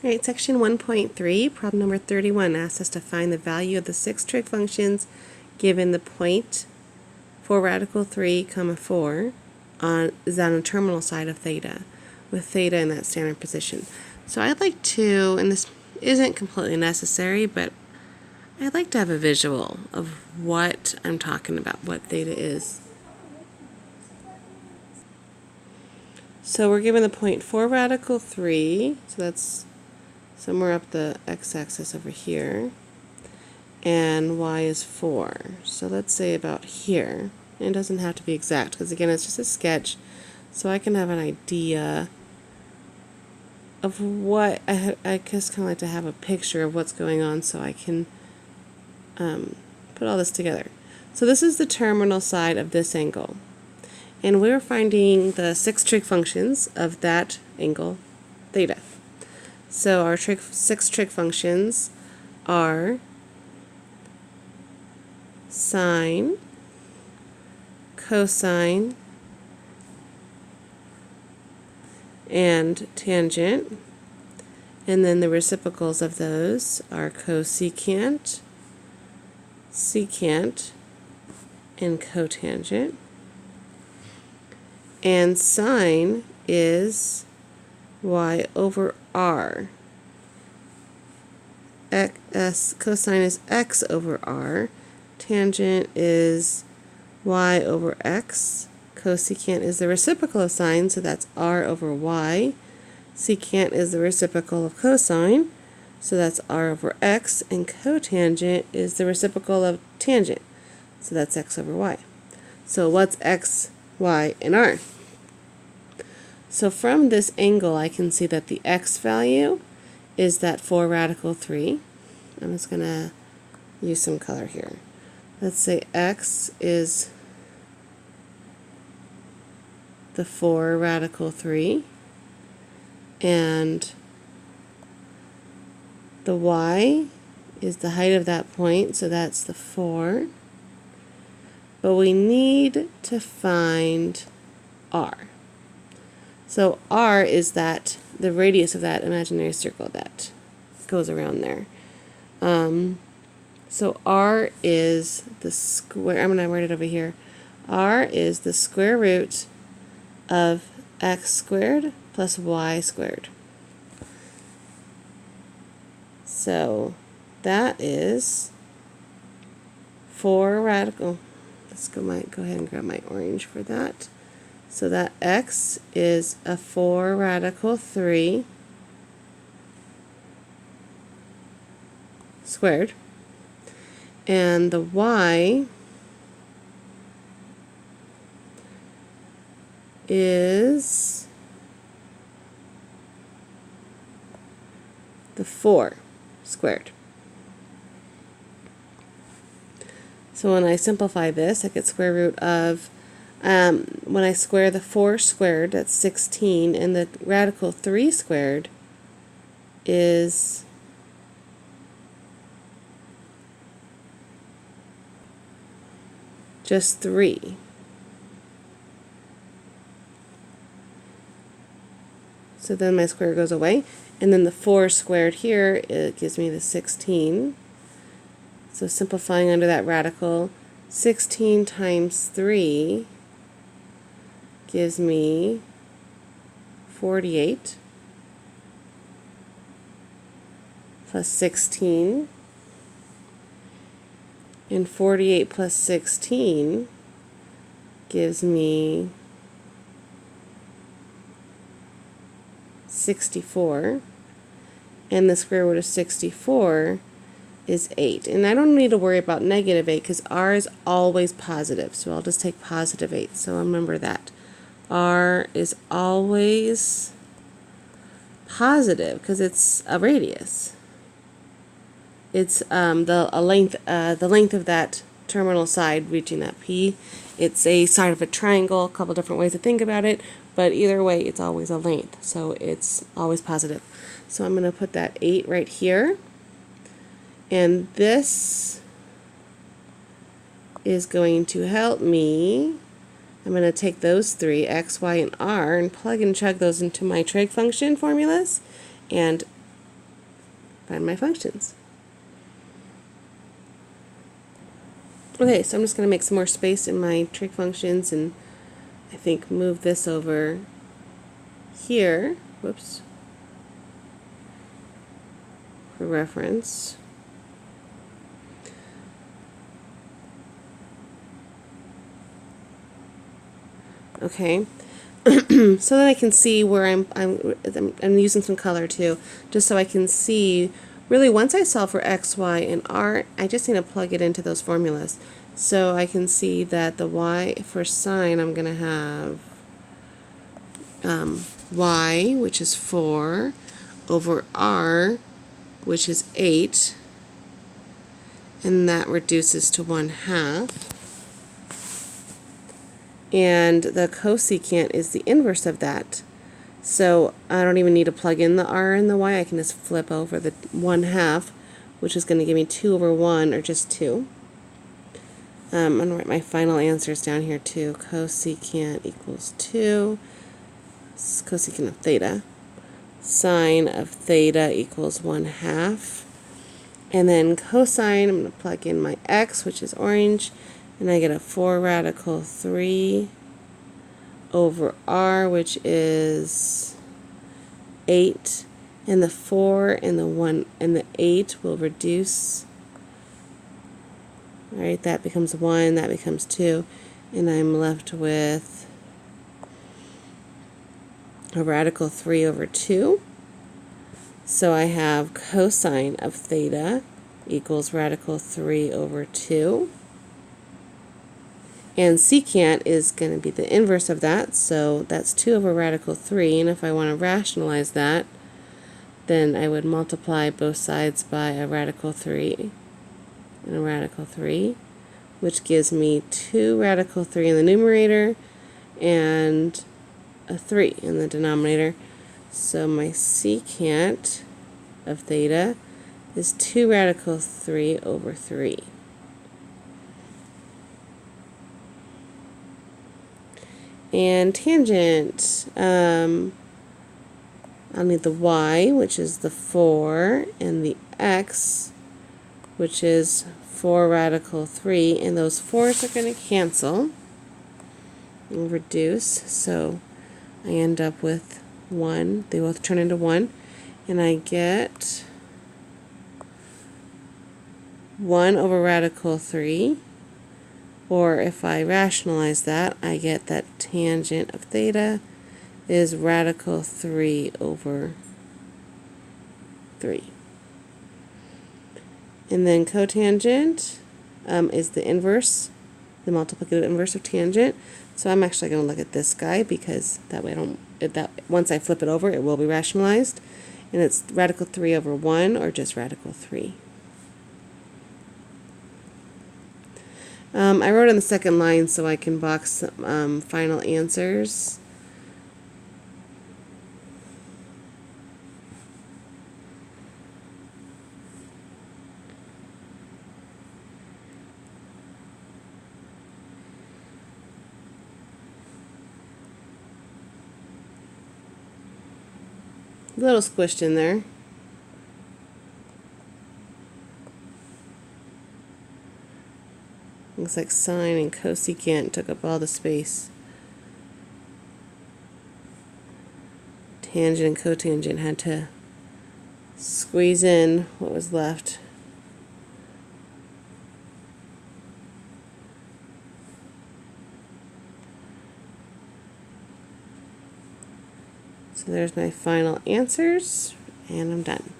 Alright, section 1.3, problem number 31 asks us to find the value of the six trig functions given the point 4 radical 3, comma 4 is on the terminal side of theta, with theta in that standard position. So I'd like to, and this isn't completely necessary, but I'd like to have a visual of what I'm talking about, what theta is. So we're given the point 4 radical 3, so that's somewhere up the x-axis over here, and y is 4. So let's say about here. And it doesn't have to be exact, because again it's just a sketch, so I can have an idea of what, I just kind of like to have a picture of what's going on so I can put all this together. So this is the terminal side of this angle. And we're finding the six trig functions of that angle, theta. So our six trig functions are sine, cosine, and tangent. And then the reciprocals of those are cosecant, secant, and cotangent. And sine is y over r. Cosine is x over r. Tangent is y over x. Cosecant is the reciprocal of sine, so that's r over y. Secant is the reciprocal of cosine, so that's r over x. And cotangent is the reciprocal of tangent, so that's x over y. So what's x, y, and r? So from this angle, I can see that the x value is that 4 radical 3. I'm just going to use some color here. Let's say x is the 4 radical 3, and the y is the height of that point, so that's the 4. But we need to find r. So r is that the radius of that imaginary circle that goes around there. So r is the square, I'm going to write it over here. R is the square root of x squared plus y squared. So that is 4 radical. Let's go ahead and grab my orange for that. So that x is a 4 radical 3 squared, and the y is the 4 squared. So when I simplify this, I get square root of, when I square the 4 squared, that's 16, and the radical 3 squared is just 3. So then my square goes away, and then the 4 squared here, it gives me the 16. So simplifying under that radical, 16 times 3 gives me 48 plus 16, and 48 plus 16 gives me 64, and the square root of 64 is 8. And I don't need to worry about negative 8 because r is always positive, so I'll just take positive 8. So remember that. R is always positive because it's a radius. It's the length of that terminal side reaching that P. It's a side of a triangle, a couple different ways to think about it, but either way it's always a length, so it's always positive. So I'm going to put that 8 right here, and this is going to help me. I'm going to take those three, x, y, and r, and plug and chug those into my trig function formulas, and find my functions. Okay, so I'm just going to make some more space in my trig functions and I think move this over here, whoops, for reference. Okay, so then I can see where I'm using some color too, just so I can see. Really, once I solve for x, y, and r, I just need to plug it into those formulas. So I can see that the y for sine, I'm going to have y, which is 4, over r, which is 8, and that reduces to 1/2. And the cosecant is the inverse of that. So I don't even need to plug in the r and the y. I can just flip over the 1/2, which is going to give me 2 over 1, or just 2. I'm going to write my final answers down here too. Cosecant equals 2. Cosecant of theta. Sine of theta equals 1/2. And then cosine, I'm going to plug in my x, which is orange, and I get a 4 radical 3 over r, which is 8, and the 4 and the 1 and the 8 will reduce. All right, that becomes 1, that becomes 2, and I'm left with a radical 3 over 2. So I have cosine of theta equals radical 3 over 2. And secant is going to be the inverse of that, so that's 2 over radical 3, and if I want to rationalize that, then I would multiply both sides by a radical 3 and a radical 3, which gives me 2 radical 3 in the numerator and a 3 in the denominator. So my secant of theta is 2 radical 3 over 3. And tangent, I'll need the y, which is the 4, and the x, which is 4 radical 3, and those 4's are going to cancel and reduce, so I end up with 1. They both turn into 1, and I get 1 over radical 3. Or if I rationalize that, I get that tangent of theta is radical 3 over 3. And then cotangent is the inverse, the multiplicative inverse of tangent. So I'm actually going to look at this guy because that way once I flip it over, it will be rationalized. And it's radical 3 over 1, or just radical 3. I wrote in the second line so I can box final answers. A little squished in there. Looks like sine and cosecant took up all the space. Tangent and cotangent had to squeeze in what was left. So there's my final answers, and I'm done.